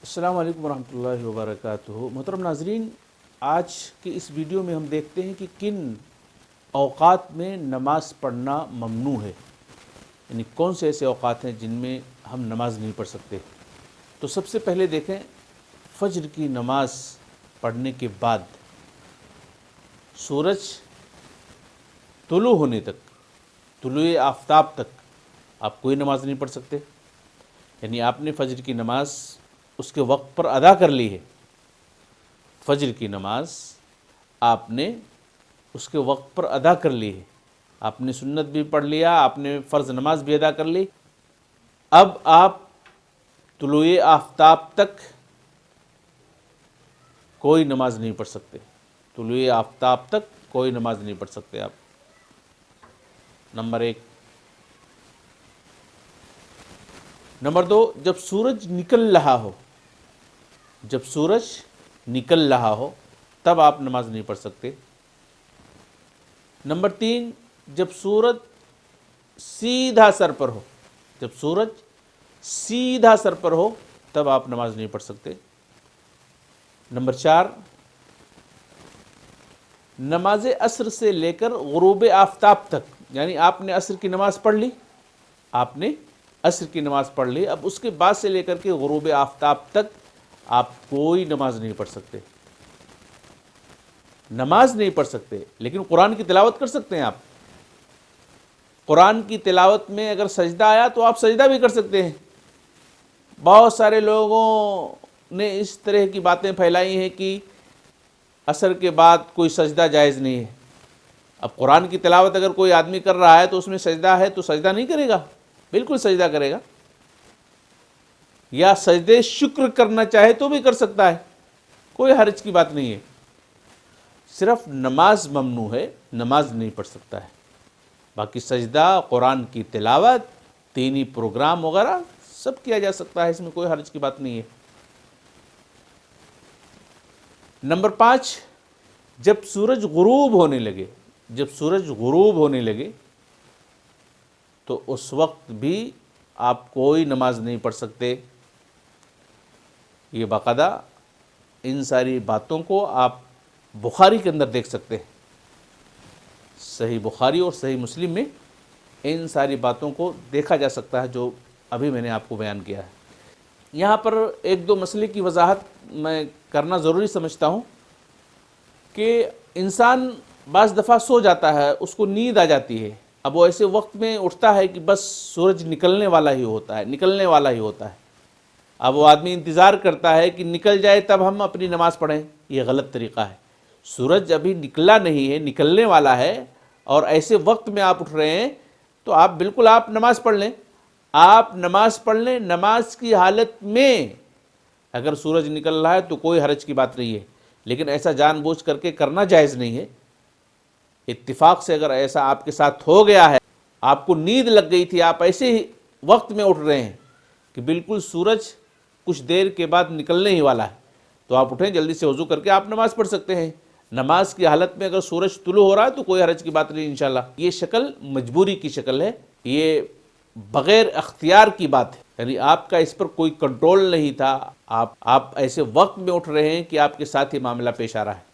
السلام علیکم ورحمۃ اللہ وبرکاتہ۔ محترم ناظرین، آج کی اس ویڈیو میں ہم دیکھتے ہیں کہ کن اوقات میں نماز پڑھنا ممنوع ہے، یعنی کون سے ایسے اوقات ہیں جن میں ہم نماز نہیں پڑھ سکتے۔ تو سب سے پہلے دیکھیں، فجر کی نماز پڑھنے کے بعد سورج طلوع ہونے تک، طلوع آفتاب تک آپ کوئی نماز نہیں پڑھ سکتے، یعنی آپ نے فجر کی نماز اس کے وقت پر ادا کر لی ہے۔ فجر کی نماز آپ نے اس کے وقت پر ادا کر لی ہے، آپ نے سنت بھی پڑھ لیا، آپ نے فرض نماز بھی ادا کر لی۔ اب آپ طلوع آفتاب تک کوئی نماز نہیں پڑھ سکتے، طلوع آفتاب تک کوئی نماز نہیں پڑھ سکتے آپ۔ نمبر 1۔ نمبر 2، جب سورج نکل رہا ہو، جب سورج نکل رہا ہو تب آپ نماز نہیں پڑھ سکتے۔ نمبر 3، جب سورج سیدھا سر پر ہو، جب سورج سیدھا سر پر ہو تب آپ نماز نہیں پڑھ سکتے۔ نمبر 4، نماز عصر سے لے کر غروب آفتاب تک، یعنی آپ نے عصر کی نماز پڑھ لی، آپ نے عصر کی نماز پڑھ لی، اب اس کے بعد سے لے کر کے غروب آفتاب تک آپ کوئی نماز نہیں پڑھ سکتے، نماز نہیں پڑھ سکتے، لیکن قرآن کی تلاوت کر سکتے ہیں آپ۔ قرآن کی تلاوت میں اگر سجدہ آیا تو آپ سجدہ بھی کر سکتے ہیں۔ بہت سارے لوگوں نے اس طرح کی باتیں پھیلائی ہیں کہ عصر کے بعد کوئی سجدہ جائز نہیں ہے۔ اب قرآن کی تلاوت اگر کوئی آدمی کر رہا ہے تو اس میں سجدہ ہے تو سجدہ نہیں کرے گا؟ بالکل سجدہ کرے گا، یا سجدے شکر کرنا چاہے تو بھی کر سکتا ہے، کوئی حرج کی بات نہیں ہے۔ صرف نماز ممنوع ہے، نماز نہیں پڑھ سکتا ہے، باقی سجدہ، قرآن کی تلاوت، دینی پروگرام وغیرہ سب کیا جا سکتا ہے، اس میں کوئی حرج کی بات نہیں ہے۔ نمبر 5، جب سورج غروب ہونے لگے، جب سورج غروب ہونے لگے تو اس وقت بھی آپ کوئی نماز نہیں پڑھ سکتے۔ یہ باقاعدہ ان ساری باتوں کو آپ بخاری کے اندر دیکھ سکتے ہیں، صحیح بخاری اور صحیح مسلم میں ان ساری باتوں کو دیکھا جا سکتا ہے جو ابھی میں نے آپ کو بیان کیا ہے۔ یہاں پر ایک دو مسئلے کی وضاحت میں کرنا ضروری سمجھتا ہوں کہ انسان بعض دفعہ سو جاتا ہے، اس کو نیند آ جاتی ہے، اب وہ ایسے وقت میں اٹھتا ہے کہ بس سورج نکلنے والا ہی ہوتا ہے، نکلنے والا ہی ہوتا ہے، اب وہ آدمی انتظار کرتا ہے کہ نکل جائے تب ہم اپنی نماز پڑھیں۔ یہ غلط طریقہ ہے، سورج ابھی نکلا نہیں ہے، نکلنے والا ہے، اور ایسے وقت میں آپ اٹھ رہے ہیں تو آپ بالکل آپ نماز پڑھ لیں، آپ نماز پڑھ لیں۔ نماز کی حالت میں اگر سورج نکل رہا ہے تو کوئی حرج کی بات نہیں ہے، لیکن ایسا جان بوجھ کر کے کرنا جائز نہیں ہے۔ اتفاق سے اگر ایسا آپ کے ساتھ ہو گیا ہے، آپ کو نیند لگ گئی تھی، آپ ایسے ہی وقت میں اٹھ رہے ہیں کہ بالکل سورج کچھ دیر کے بعد نکلنے ہی والا ہے، تو آپ اٹھیں، جلدی سے وضو کر کے آپ نماز پڑھ سکتے ہیں۔ نماز کی حالت میں اگر سورج طلوع ہو رہا ہے تو کوئی حرج کی بات نہیں انشاءاللہ۔ یہ شکل مجبوری کی شکل ہے، یہ بغیر اختیار کی بات ہے، یعنی آپ کا اس پر کوئی کنٹرول نہیں تھا، آپ ایسے وقت میں اٹھ رہے ہیں کہ آپ کے ساتھ یہ معاملہ پیش آ رہا ہے۔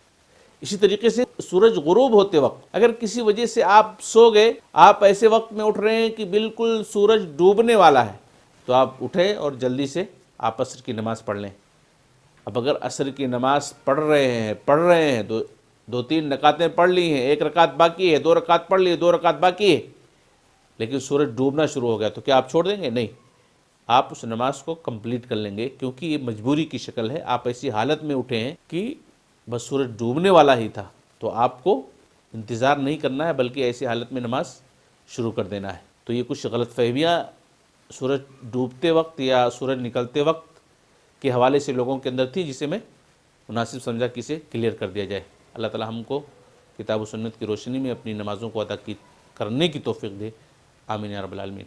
اسی طریقے سے سورج غروب ہوتے وقت اگر کسی وجہ سے آپ سو گئے، آپ ایسے وقت میں اٹھ رہے ہیں کہ بالکل سورج ڈوبنے والا ہے، تو آپ اٹھیں اور جلدی سے آپ عصر کی نماز پڑھ لیں۔ اب اگر عصر کی نماز پڑھ رہے ہیں تو 2-3 رکعتیں پڑھ لی ہیں، 1 رکعت باقی ہے، 2 رکعت پڑھ لی، 2 رکعت باقی ہے، لیکن سورج ڈوبنا شروع ہو گیا تو کیا آپ چھوڑ دیں گے؟ نہیں، آپ اس نماز کو کمپلیٹ کر لیں گے، کیونکہ یہ مجبوری کی شکل ہے۔ آپ ایسی حالت میں اٹھے ہیں کہ بس سورج ڈوبنے والا ہی تھا، تو آپ کو انتظار نہیں کرنا ہے بلکہ ایسی حالت میں نماز شروع کر دینا ہے۔ تو یہ کچھ غلط فہمیاں سورج ڈوبتے وقت یا سورج نکلتے وقت کے حوالے سے لوگوں کے اندر تھی، جسے میں مناسب سمجھا کہ اسے کلیئر کر دیا جائے۔ اللہ تعالی ہم کو کتاب و سنت کی روشنی میں اپنی نمازوں کو ادا کرنے کی توفیق دے، آمین یا رب العالمین۔